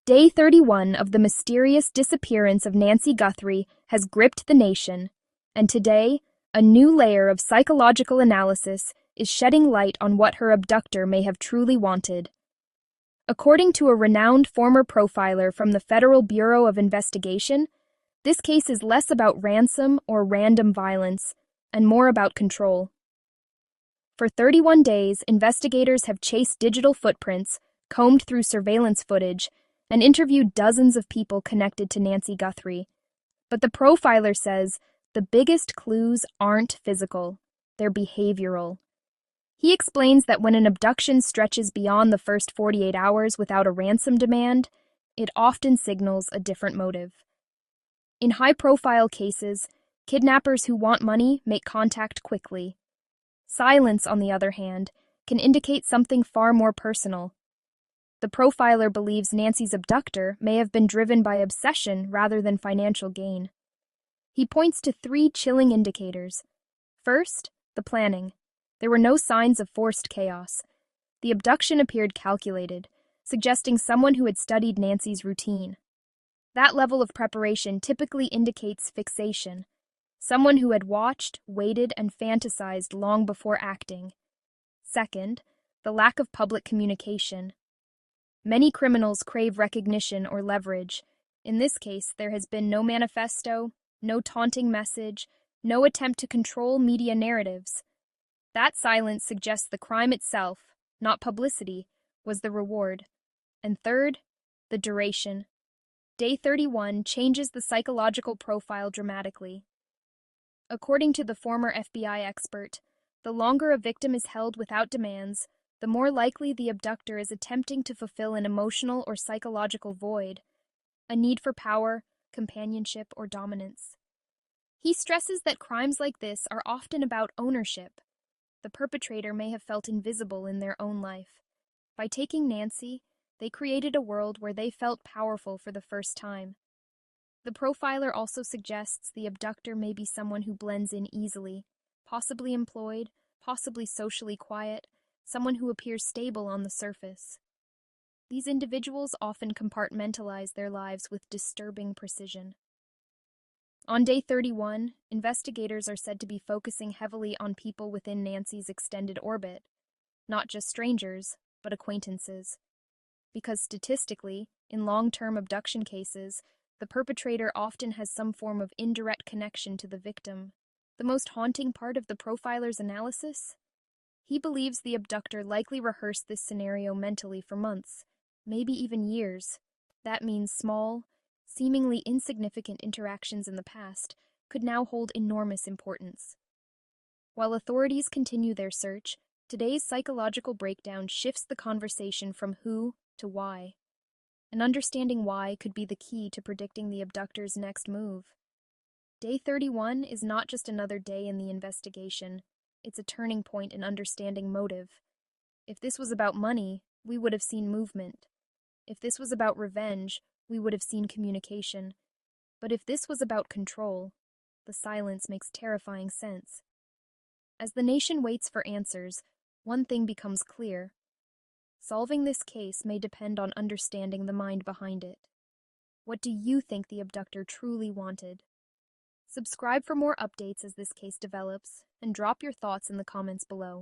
Day 31 of the mysterious disappearance of Nancy Guthrie has gripped the nation, and today, a new layer of psychological analysis is shedding light on what her abductor may have truly wanted. According to a renowned former profiler from the Federal Bureau of Investigation, this case is less about ransom or random violence and more about control. For 31 days, investigators have chased digital footprints, combed through surveillance footage, and interviewed dozens of people connected to Nancy Guthrie. But the profiler says the biggest clues aren't physical, they're behavioral. He explains that when an abduction stretches beyond the first 48 hours without a ransom demand, it often signals a different motive. In high-profile cases, kidnappers who want money make contact quickly. Silence, on the other hand, can indicate something far more personal. The profiler believes Nancy's abductor may have been driven by obsession rather than financial gain. He points to 3 chilling indicators. First, the planning. There were no signs of forced chaos. The abduction appeared calculated, suggesting someone who had studied Nancy's routine. That level of preparation typically indicates fixation, someone who had watched, waited, and fantasized long before acting. Second, the lack of public communication. Many criminals crave recognition or leverage. In this case, there has been no manifesto, no taunting message, no attempt to control media narratives. That silence suggests the crime itself, not publicity, was the reward. And third, the duration. Day 31 changes the psychological profile dramatically. According to the former FBI expert, the longer a victim is held without demands, the more likely the abductor is attempting to fulfill an emotional or psychological void, a need for power, companionship, or dominance. He stresses that crimes like this are often about ownership. The perpetrator may have felt invisible in their own life. By taking Nancy, they created a world where they felt powerful for the first time. The profiler also suggests the abductor may be someone who blends in easily, possibly employed, possibly socially quiet, someone who appears stable on the surface. These individuals often compartmentalize their lives with disturbing precision. On day 31, investigators are said to be focusing heavily on people within Nancy's extended orbit, not just strangers, but acquaintances. Because statistically, in long-term abduction cases, the perpetrator often has some form of indirect connection to the victim. The most haunting part of the profiler's analysis? He believes the abductor likely rehearsed this scenario mentally for months, maybe even years. That means small, seemingly insignificant interactions in the past could now hold enormous importance. While authorities continue their search, today's psychological breakdown shifts the conversation from who to why. And understanding why could be the key to predicting the abductor's next move. Day 31 is not just another day in the investigation. It's a turning point in understanding motive. If this was about money, we would have seen movement. If this was about revenge, we would have seen communication. But if this was about control, the silence makes terrifying sense. As the nation waits for answers, one thing becomes clear. Solving this case may depend on understanding the mind behind it. What do you think the abductor truly wanted? Subscribe for more updates as this case develops, and drop your thoughts in the comments below.